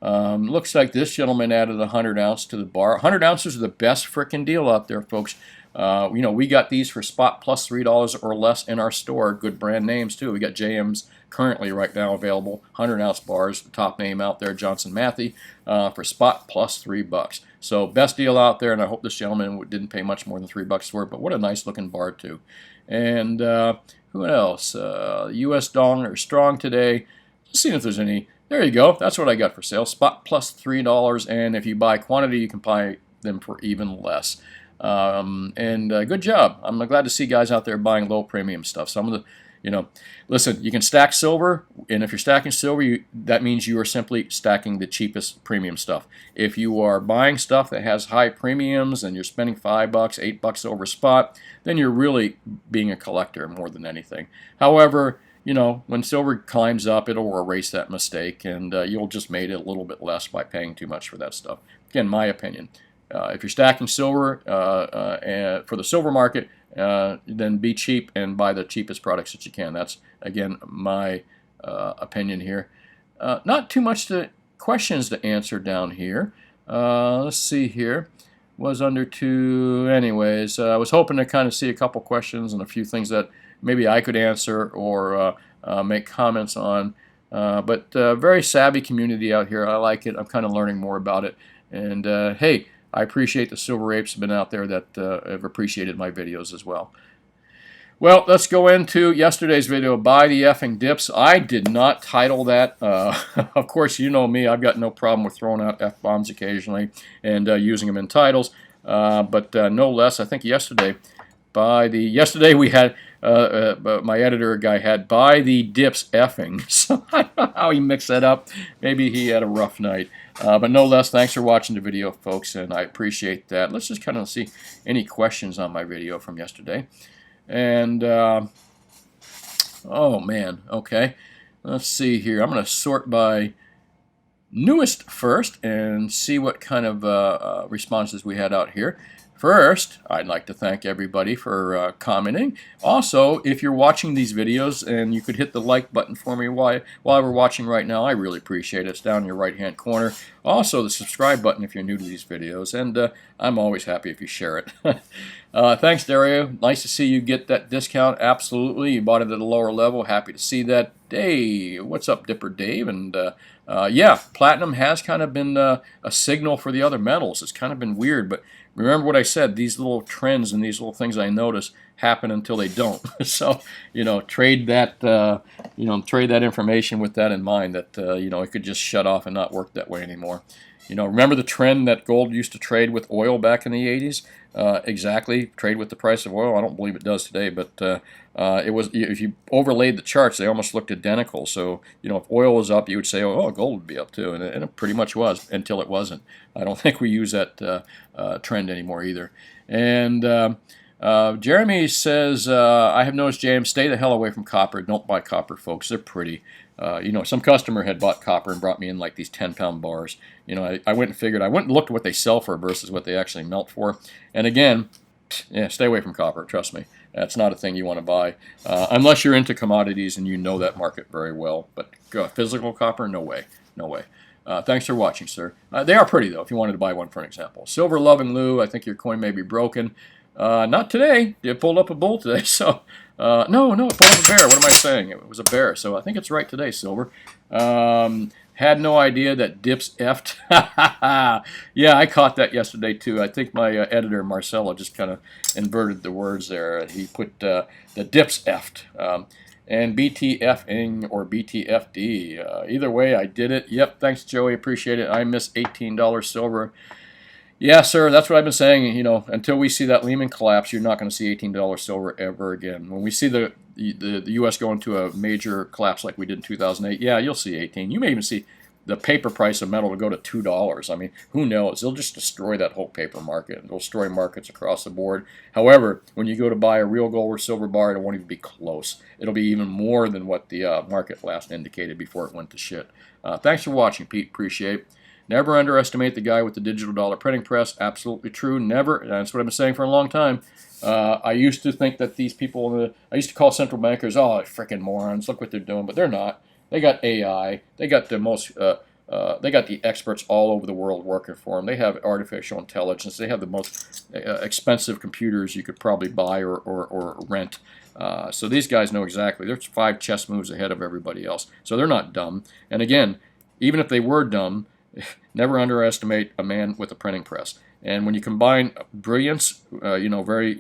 Speaker 1: Looks like this gentleman added 100 ounce to the bar. 100 ounces are the best frickin' deal out there, folks. We got these for spot plus $3 or less in our store. Good brand names too. We got JM's currently right now available. 100 ounce bars, the top name out there, Johnson Matthey, for spot plus $3. So best deal out there, and I hope this gentleman didn't pay much more than $3 for it. But what a nice looking bar too. And who else? U.S. dollar strong today. Just seeing if there's any. There you go. That's what I got for sale. Spot plus $3, and if you buy quantity, you can buy them for even less. Good job. I'm glad to see guys out there buying low premium stuff. Some of the, listen, you can stack silver, and if you're stacking silver, that means you are simply stacking the cheapest premium stuff. If you are buying stuff that has high premiums and you're spending $5, $8 over spot, then you're really being a collector more than anything. However, when silver climbs up, it'll erase that mistake, and you'll just made it a little bit less by paying too much for that stuff. Again, my opinion. If you're stacking silver for the silver market, then be cheap and buy the cheapest products that you can. That's, again, my opinion here. Not too much questions to answer down here. Let's see here. Was under 2. Anyways, I was hoping to kind of see a couple questions and a few things that maybe I could answer or make comments on. But very savvy community out here. I like it. I'm kind of learning more about it. And hey, I appreciate the Silver Apes have been out there that have appreciated my videos as well. Well, let's go into yesterday's video, Buy the Effing Dips. I did not title that. Of course, you know me. I've got no problem with throwing out F-bombs occasionally and using them in titles. But no less, I think yesterday we had, my editor guy had Buy the Dips Effing. So I don't know how he mixed that up. Maybe he had a rough night. But no less, thanks for watching the video, folks, and I appreciate that. Let's just kind of see any questions on my video from yesterday. And, oh man, okay. Let's see here. I'm going to sort by newest first and see what kind of responses we had out here. First, I'd like to thank everybody for commenting. Also, if you're watching these videos and you could hit the like button for me while we're watching right now, I really appreciate it. It's down in your right-hand corner. Also, the subscribe button if you're new to these videos, and I'm always happy if you share it. Thanks, Dario. Nice to see you get that discount. Absolutely. You bought it at a lower level. Happy to see that. Dave, what's up, Dipper Dave? And yeah, platinum has kind of been a signal for the other metals. It's kind of been weird, but remember what I said, these little trends and these little things I notice happen until they don't. So, trade that, trade that information with that in mind that, it could just shut off and not work that way anymore. Remember the trend that gold used to trade with oil back in the 80s? Exactly, trade with the price of oil. I don't believe it does today, but it was, if you overlaid the charts, they almost looked identical. So, if oil was up, you would say, oh, gold would be up too, and it pretty much was until it wasn't. I don't think we use that trend anymore either. And Jeremy says, I have noticed, James, stay the hell away from copper. Don't buy copper, folks. They're pretty. Some customer had bought copper and brought me in like these 10-pound bars. I went and figured, I went and looked at what they sell for versus what they actually melt for. And again, yeah, stay away from copper, trust me. That's not a thing you want to buy. Unless you're into commodities and you know that market very well. But physical copper, no way, no way. Thanks for watching, sir. They are pretty, though, if you wanted to buy one for an example. Silver, Love, and Lou, I think your coin may be broken. Not today. It pulled up a bull today, so... no, it pulled up a bear. What am I saying? It was a bear, so I think it's right today, Silver. Had no idea that dips effed. Yeah, I caught that yesterday, too. I think my editor, Marcelo, just kind of inverted the words there. He put the dips effed. And BTFing or BTFD. Either way, I did it. Yep, thanks, Joey. Appreciate it. I miss $18 silver. Yeah, sir, that's what I've been saying. Until we see that Lehman collapse, you're not going to see $18 silver ever again. When we see the U.S. go into a major collapse like we did in 2008, yeah, you'll see 18. You may even see the paper price of metal to go to $2. I mean, who knows? They'll just destroy that whole paper market. They'll destroy markets across the board. However, when you go to buy a real gold or silver bar, it won't even be close. It'll be even more than what the market last indicated before it went to shit. Thanks for watching, Pete. Appreciate it. Never underestimate the guy with the digital dollar printing press. Absolutely true. Never. That's what I've been saying for a long time. I used to think that these people, I used to call central bankers, oh, freaking morons, look what they're doing, but they're not. They got AI. They got they got the experts all over the world working for them. They have artificial intelligence. They have the most expensive computers you could probably buy or rent. So these guys know exactly. They're 5 chess moves ahead of everybody else. So they're not dumb. And again, even if they were dumb, never underestimate a man with a printing press. And when you combine brilliance, very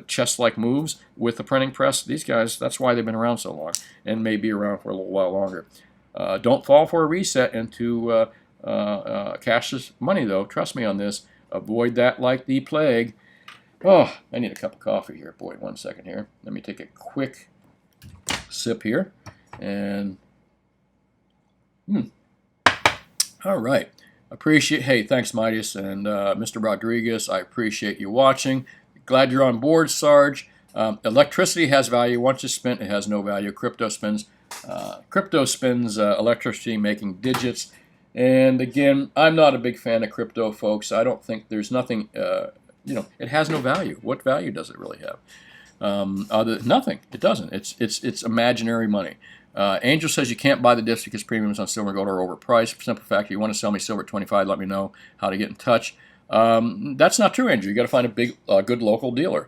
Speaker 1: chess-like moves with the printing press, these guys, that's why they've been around so long and may be around for a little while longer. Don't fall for a reset into cash's money, though. Trust me on this. Avoid that like the plague. Oh, I need a cup of coffee here. Boy, 1 second here. Let me take a quick sip here. And, all right. Hey, thanks, Midas and Mr. Rodriguez. I appreciate you watching. Glad you're on board, Sarge. Electricity has value. Once it's spent, it has no value. Crypto spins electricity, making digits. And again, I'm not a big fan of crypto, folks. I don't think there's nothing. It has no value. What value does it really have? Nothing. It doesn't. It's imaginary money. Angel says you can't buy the dips because premiums on silver and gold are overpriced. For simple fact, if you want to sell me silver at 25, let me know how to get in touch. That's not true, Angel. You got to find a good local dealer.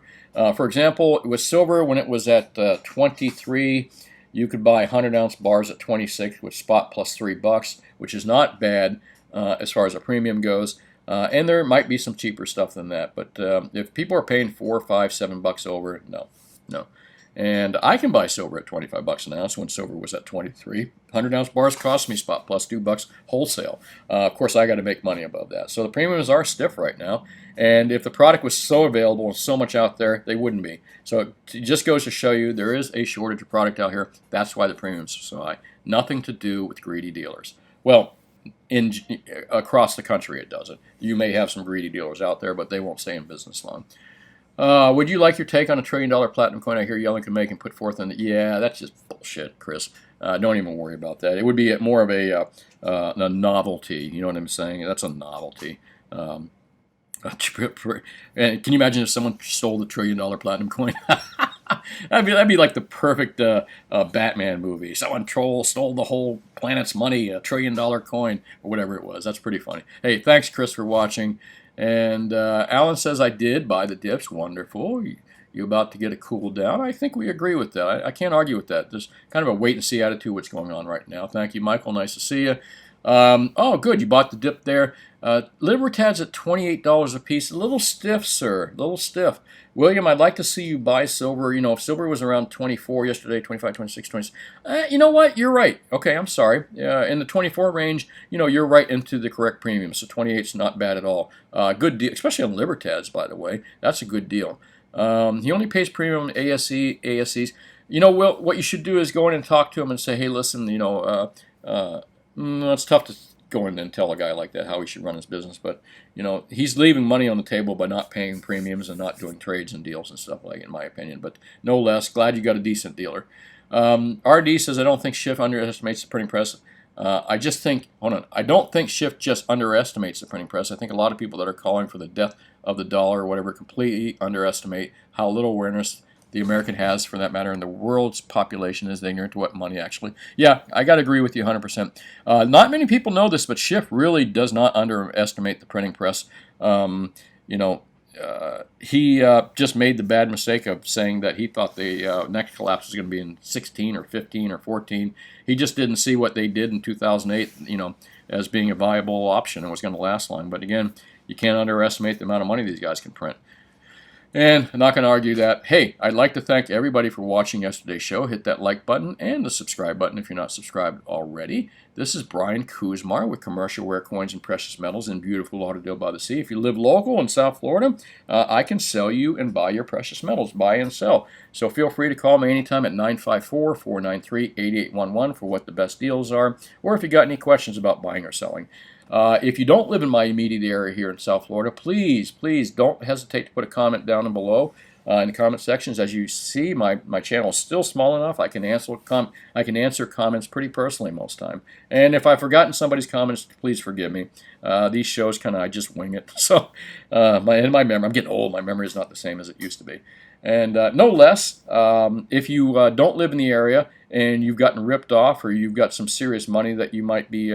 Speaker 1: For example, with silver, when it was at 23, you could buy 100-ounce bars at 26 with spot plus $3, which is not bad as far as a premium goes. And there might be some cheaper stuff than that. But if people are paying $4, $5, $7 over, no. And I can buy silver at 25 bucks an ounce when silver was at 23. 100-ounce bars cost me spot plus $2 wholesale. Of course, I got to make money above that. So the premiums are stiff right now. And if the product was so available and so much out there, they wouldn't be. So it just goes to show you there is a shortage of product out here. That's why the premiums are so high. Nothing to do with greedy dealers. Well, across the country it doesn't. You may have some greedy dealers out there, but they won't stay in business long. Would you like your take on $1 trillion platinum coin I hear Yellen can make and put forth in the... Yeah, that's just bullshit, Chris. Don't even worry about that. It would be more of a novelty. You know what I'm saying? That's a novelty. And can you imagine if someone stole the $1 trillion platinum coin? That'd be like the perfect Batman movie. Someone stole the whole planet's money, $1 trillion coin, or whatever it was. That's pretty funny. Hey, thanks, Chris, for watching. And Alan says, I did buy the dips. Wonderful. You about to get a cool down? I think we agree with that. I can't argue with that. There's kind of a wait-and-see attitude what's going on right now. Thank you, Michael. Nice to see you. Oh, good. You bought the dip there. Libertad's at $28 a piece. A little stiff, sir. A little stiff. William, I'd like to see you buy silver. You know, if silver was around 24 yesterday, 25, 26, 26. You know what? You're right. Okay, I'm sorry. In the 24 range, you're right into the correct premium. So 28 is not bad at all. Good deal, especially on Libertads, by the way. That's a good deal. He only pays premium ASCs. Will, what you should do is go in and talk to him and say, hey, listen, it's tough to go in and tell a guy like that how he should run his business, but he's leaving money on the table by not paying premiums and not doing trades and deals and stuff like, in my opinion. But no less, glad you got a decent dealer. RD says, I don't think Schiff underestimates the printing press. I don't think Schiff just underestimates the printing press. I think a lot of people that are calling for the death of the dollar or whatever completely underestimate how little awareness the American has, for that matter, and the world's population is ignorant to what money actually. Yeah, I got to agree with you 100%. Not many people know this, but Schiff really does not underestimate the printing press. He just made the bad mistake of saying that he thought the next collapse was going to be in 16 or 15 or 14. He just didn't see what they did in 2008, as being a viable option and was going to last long. But again, you can't underestimate the amount of money these guys can print. And I'm not going to argue that. Hey, I'd like to thank everybody for watching yesterday's show. Hit that like button and the subscribe button if you're not subscribed already. This is Brian Kuzmar with Commercial Ware Coins and Precious Metals in beautiful Lauderdale by the Sea. If you live local in South Florida, I can sell you and buy your precious metals, buy and sell. So feel free to call me anytime at 954-493-8811 for what the best deals are, or if you got any questions about buying or selling. If you don't live in my immediate area here in South Florida, please don't hesitate to put a comment down below. in the comment sections. As you see, my channel is still small enough. I can answer comments pretty personally most time. And if I've forgotten somebody's comments, please forgive me. These shows I just wing it. So my memory, I'm getting old. My memory is not the same as it used to be. And no less, if you don't live in the area and you've gotten ripped off, or you've got some serious money that you might be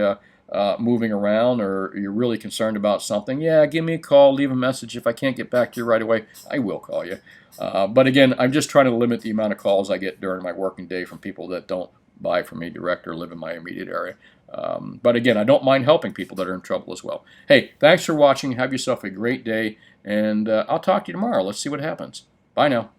Speaker 1: moving around, or you're really concerned about something, yeah, give me a call, leave a message. If I can't get back to you right away, I will call you. But again, I'm just trying to limit the amount of calls I get during my working day from people that don't buy from me direct or live in my immediate area. But again, I don't mind helping people that are in trouble as well. Hey, thanks for watching. Have yourself a great day, and I'll talk to you tomorrow. Let's see what happens. Bye now.